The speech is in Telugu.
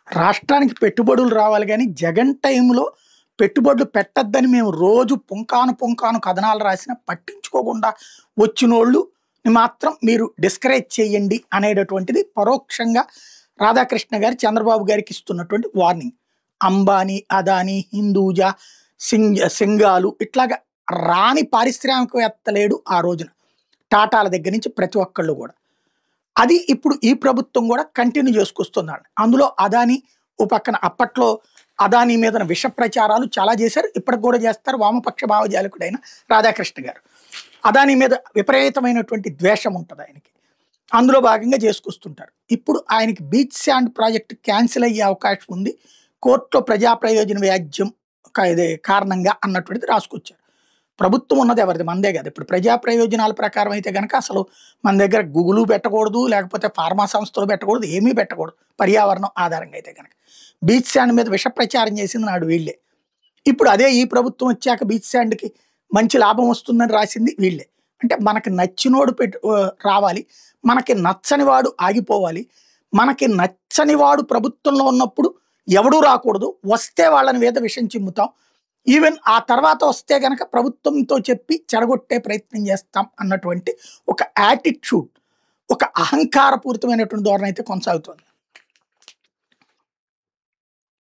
రాష్ట్రానికి పెట్టుబడులు రావాలి గానీ, జగన్ టైంలో పెట్టుబడులు పెట్టొద్దని మేము రోజు పుంకాను కథనాలు రాసినా పట్టించుకోకుండా వచ్చినోళ్ళుని మాత్రం మీరు డిస్కరేజ్ చేయండి అనేటటువంటిది పరోక్షంగా రాధాకృష్ణ గారు చంద్రబాబు గారికి ఇస్తున్నటువంటి వార్నింగ్. అంబానీ, అదానీ, హిందూజా, సింగాలు ఇట్లాగా రాని పారిశ్రామికవేత్త లేడు ఆ రోజున. టాటాల దగ్గర నుంచి ప్రతి ఒక్కళ్ళు కూడా. అది ఇప్పుడు ఈ ప్రభుత్వం కూడా కంటిన్యూ చేసుకొస్తున్నాడు. అందులో అదానీ ఓ పక్కన అప్పట్లో అదానీ మీద విష ప్రచారాలు చాలా చేశారు. ఇప్పటికి కూడా చేస్తారు వామపక్ష భావజాలకుడైన రాధాకృష్ణ గారు. అదానీ మీద విపరీతమైనటువంటి ద్వేషం ఉంటుంది ఆయనకి. అందులో భాగంగా చేసుకొస్తుంటారు. ఇప్పుడు ఆయనకి బీచ్ శాండ్ ప్రాజెక్ట్ క్యాన్సిల్ అయ్యే అవకాశం ఉంది. కోర్టులో ప్రజా ప్రయోజన వ్యాజ్యం కారణంగా అన్నటువంటిది రాసుకొచ్చారు. ప్రభుత్వం ఉన్నది ఎవరిది? మనదే కదా. ఇప్పుడు ప్రజా ప్రయోజనాల ప్రకారం అయితే కనుక అసలు మన దగ్గర గూగుల్ పెట్టకూడదు, లేకపోతే ఫార్మా సంస్థలు పెట్టకూడదు, ఏమీ పెట్టకూడదు పర్యావరణం ఆధారంగా అయితే కనుక. బీచ్ శాండ్ మీద విష ప్రచారం చేసింది నాడు వీళ్ళే. ఇప్పుడు అదే ఈ ప్రభుత్వం వచ్చాక బీచ్ శాండ్కి మంచి లాభం వస్తుందని రాసింది వీళ్ళే. అంటే మనకి నచ్చినోడు రావాలి, మనకి నచ్చని వాడు ఆగిపోవాలి. మనకి నచ్చని వాడు ప్రభుత్వంలో ఉన్నప్పుడు ఎవడూ రాకూడదు, వస్తే వాళ్ళని మీద విషం చిమ్ముతాం, ఈవెన్ ఆ తర్వాత వస్తే గనక ప్రభుత్వంతో చెప్పి చెడగొట్టే ప్రయత్నం చేస్తాం అన్నటువంటి ఒక యాటిట్యూడ్, ఒక అహంకారపూరితమైనటువంటి ధోరణి అయితే కొనసాగుతుంది.